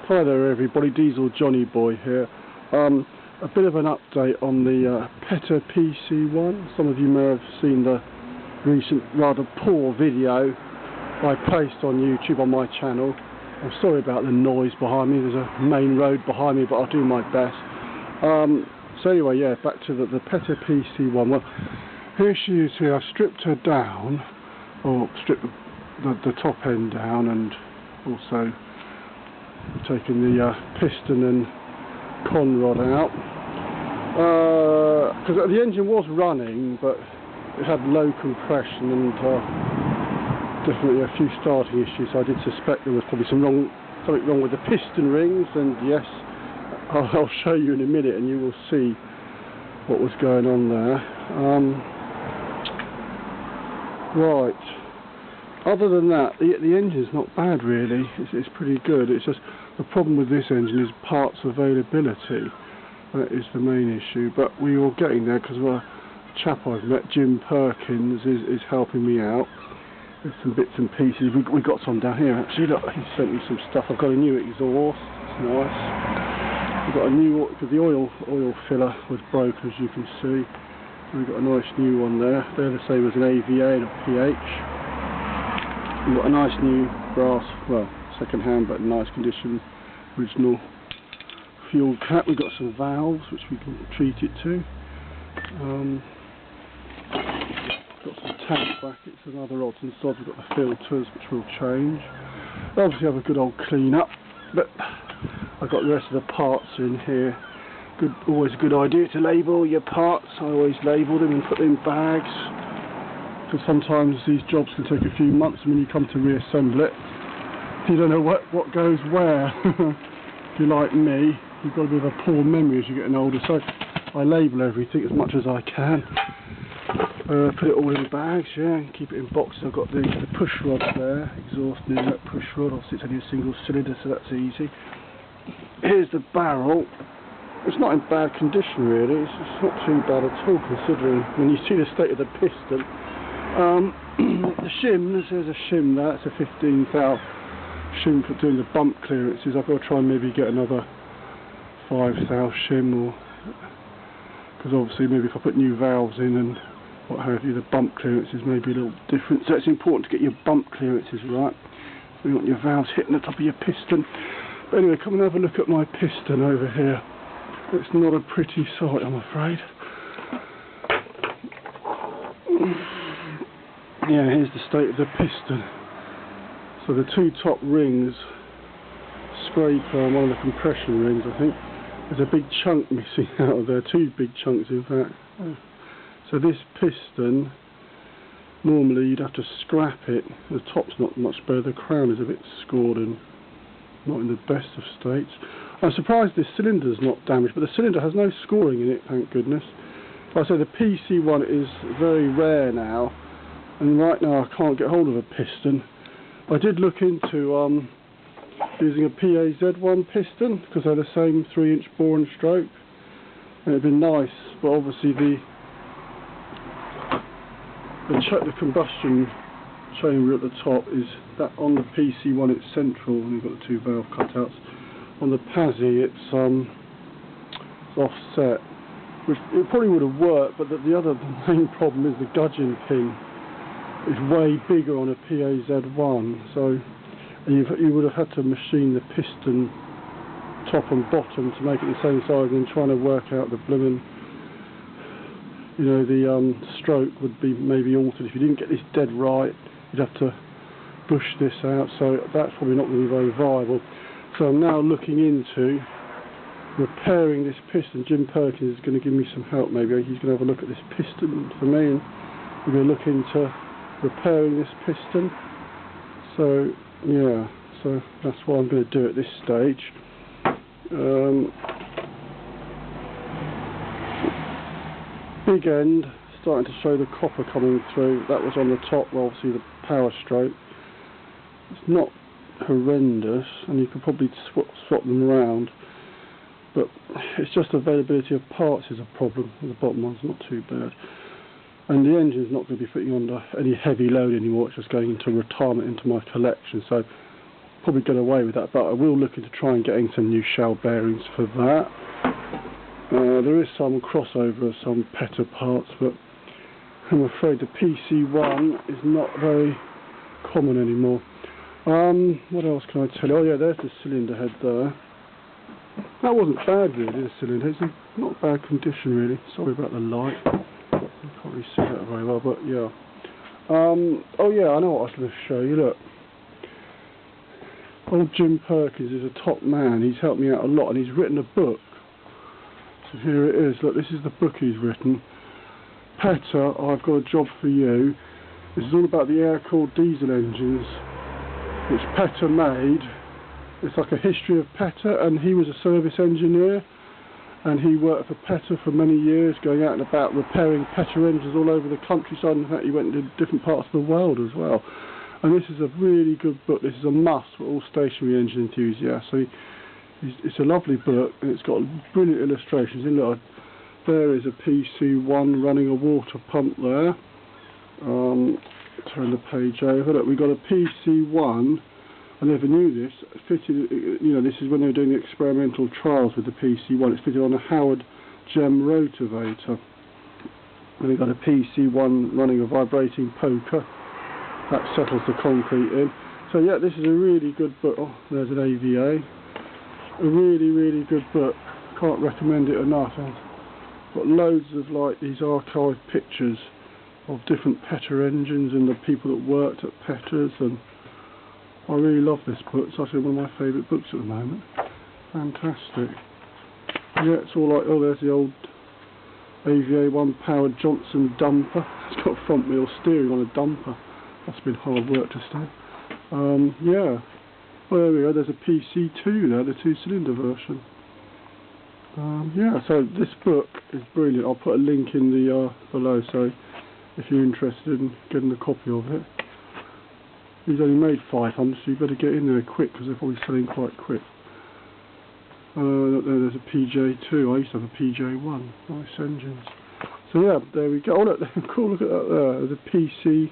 Hi there everybody, Diesel Johnny Boy here. A bit of an update on the Petter PC1. Some of you may have seen the recent rather poor video I placed on YouTube on my channel. I'm sorry about the noise behind me, there's a main road behind me, but I'll do my best. So anyway, yeah, back to the Petter PC1. Well, here she is here. I've stripped her down, or stripped the top end down, and also taken the piston and con rod out, because the engine was running but it had low compression and definitely a few starting issues, so I did suspect there was probably something wrong with the piston rings, and yes, I'll show you in a minute and you will see what was going on there. Right, other than that, the engine's not bad really, it's pretty good. It's just the problem with this engine is parts availability. That is the main issue, but we are getting there because a chap I've met, Jim Perkins, is helping me out with some bits and pieces. We got some down here actually, look, he sent me some stuff. I've got a new exhaust, it's nice. We've got a new, because the oil filler was broken, as you can see. We've got a nice new one there. They're the same as an AVA and a PH. We've got a nice new brass, well, second hand but in nice condition, original fuel cap. We've got some valves which we can treat it to. Got some tank brackets and other odds and sods. We've got the filters which we'll change. Obviously have a good old clean up, but I've got the rest of the parts in here. Always a good idea to label your parts. I always label them and put them in bags, because sometimes these jobs can take a few months, and when you come to reassemble it, you don't know what goes where. If you're like me, you've got a bit of a poor memory as you're getting older, so I label everything as much as I can. Put it all in bags, yeah, and keep it in boxes. I've got the push rod there, exhaust inlet push rod. Obviously it's only a single cylinder, so that's easy. Here's the barrel. It's not in bad condition really, it's not too bad at all considering when you see the state of the piston. The shims, there's a shim there, it's a 15 thou shim for doing the bump clearances. I've got to try and maybe get another 5 thou shim, or because obviously maybe if I put new valves in and what have you, the bump clearances may be a little different, so it's important to get your bump clearances right. You want your valves hitting the top of your piston. But anyway, come and have a look at my piston over here. It's not a pretty sight, I'm afraid. Yeah, here's the state of the piston. So the two top rings scrape one of the compression rings, I think. There's a big chunk missing out of there, two big chunks in fact. So this piston, normally you'd have to scrap it. The top's not much better, the crown is a bit scored and not in the best of states. I'm surprised this cylinder's not damaged, but the cylinder has no scoring in it, thank goodness. Like I say, the PC1 is very rare now, and right now I can't get hold of a piston. I did look into using a PAZ1 piston, because they're the same 3-inch bore and stroke, and it'd been nice, but obviously the combustion chamber at the top is that on the PC1 it's central, and you've got the two valve cutouts. On the PASI it's offset, which it probably would have worked, but the main problem is the gudgeon pin is way bigger on a PAZ1, so you would have had to machine the piston top and bottom to make it the same size, and trying to work out the blooming, you know, the stroke would be maybe altered. If you didn't get this dead right, you'd have to bush this out, so that's probably not going to be very viable. So I'm now looking into repairing this piston. Jim Perkins is going to give me some help maybe. He's going to have a look at this piston for me, and we're going to look into repairing this piston. So yeah, so that's what I'm going to do at this stage. Big end, starting to show the copper coming through. That was on the top, well, obviously the power stroke. It's not horrendous, and you could probably swap them around, but it's just availability of parts is a problem. The bottom one's not too bad, and the engine's not going to be putting under any heavy load anymore. It's just going into retirement into my collection, so probably get away with that, but I will look into trying getting some new shell bearings for that. There is some crossover of some PETA parts, but I'm afraid the PC1 is not very common anymore. What else can I tell you? Oh yeah, there's the cylinder head there. That wasn't bad really, the cylinder. It's in not bad condition really. Sorry about the light. You can't really see that very well, but yeah. Oh yeah, I know what I was going to show you. Look, old Jim Perkins is a top man. He's helped me out a lot, and he's written a book. So here it is. Look, this is the book he's written. PETA, I've got a job for you. This is all about the air-cooled diesel engines which PETA made. It's like a history of PETA, and he was a service engineer, and he worked for PETA for many years, going out and about repairing PETA engines all over the countryside. In fact, he went into different parts of the world as well. And this is a really good book. This is a must for all stationary engine enthusiasts. So it's a lovely book, and it's got brilliant illustrations. And look, there is a PC1 running a water pump there. Turn the page over. Look, we've got a PC1. I never knew this. Fitted, you know, this is when they were doing the experimental trials with the PC1. It's fitted on a Howard Gem rotavator. And we've got a PC1 running a vibrating poker. That settles the concrete in. So yeah, this is a really good book. Oh, there's an AVA. A really, really good book. Can't recommend it enough. I've got loads of like these archived pictures of different PETA engines and the people that worked at PETA's, and I really love this book. It's actually one of my favourite books at the moment. Fantastic. Yeah, it's all like, oh, there's the old AVA 1-powered Johnson dumper. It's got front wheel steering on a dumper. That's been hard work to steer. Yeah. Well, there we go. There's a PC2 there, the 2-cylinder version. Yeah, so this book is brilliant. I'll put a link in the below, so if you're interested in getting a copy of it. He's only made 500, so you better get in there quick, because they're probably selling quite quick. There's a PJ2. I used to have a PJ1. Nice engines. So yeah, there we go. Oh look, cool, look at that there. There's a PC,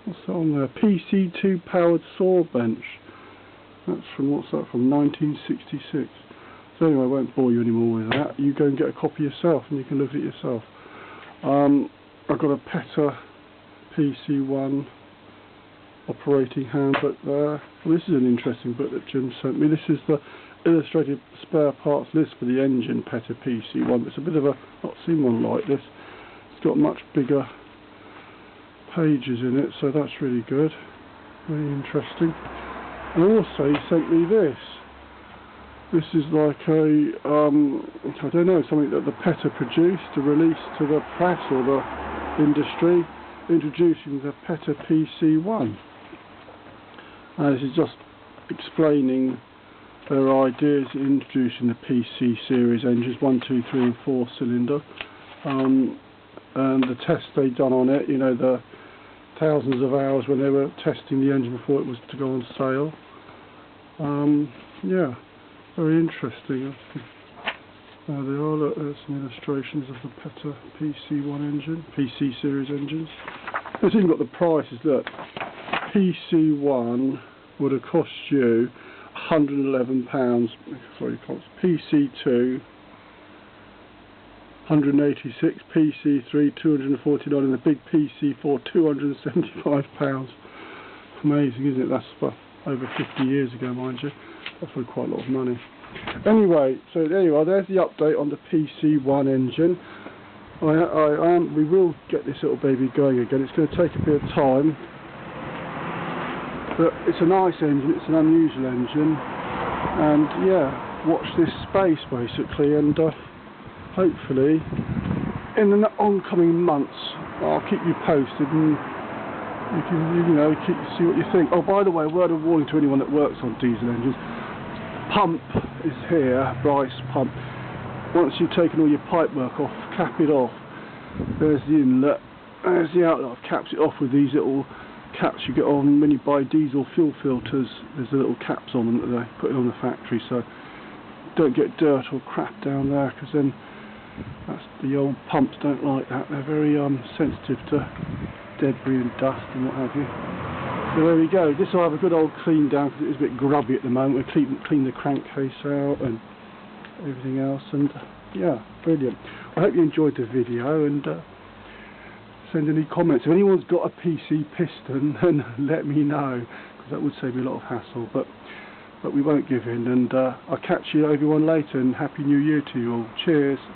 what's that on there? PC2 powered saw bench. That's from, what's that, from 1966. So anyway, I won't bore you anymore with that. You go and get a copy yourself, and you can look at it yourself. I've got a PETA PC1 operating handbook there. Well, this is an interesting book that Jim sent me. This is the illustrated spare parts list for the engine PETA PC1. It's a bit of a, not seen one like this. It's got much bigger pages in it, so that's really good. Really interesting. And also he sent me this. This is like a, I don't know, something that the PETA produced to release to the press or the industry, introducing the PETA PC1. This is just explaining their ideas in introducing the PC series engines, 1, 2, 3 and 4 cylinder, and the tests they'd done on it, you know, the thousands of hours when they were testing the engine before it was to go on sale. Yeah, very interesting. There they are, look, there's some illustrations of the PETA PC1 engine, PC series engines. It's even got the prices, look. PC1 would have cost you £111. Sorry, PC2 186, PC3 249, and the big PC4 £275. Amazing, isn't it? That's over 50 years ago, mind you. That's for quite a lot of money. Anyway, so there you are. There's the update on the PC1 engine. We will get this little baby going again. It's going to take a bit of time, but it's a nice engine. It's an unusual engine, and yeah, watch this space basically, and hopefully in the oncoming months I'll keep you posted, and you can, you know, see what you think. Oh, by the way, a word of warning to anyone that works on diesel engines. Pump is here, Bryce pump. Once you've taken all your pipe work off, cap it off. There's the inlet, there's the outlet. I've capped it off with these little caps you get on when you buy diesel fuel filters. There's the little caps on them that they put in on the factory, so don't get dirt or crap down there, because then the old pumps don't like that. They're very sensitive to debris and dust and what have you. So there we go. This will have a good old clean down because it is a bit grubby at the moment. We clean the crankcase out and everything else, and yeah, brilliant. I hope you enjoyed the video, and send any comments. If anyone's got a PC piston, then let me know, because that would save me a lot of hassle. But we won't give in, and I'll catch you everyone later, and Happy New Year to you all. Cheers.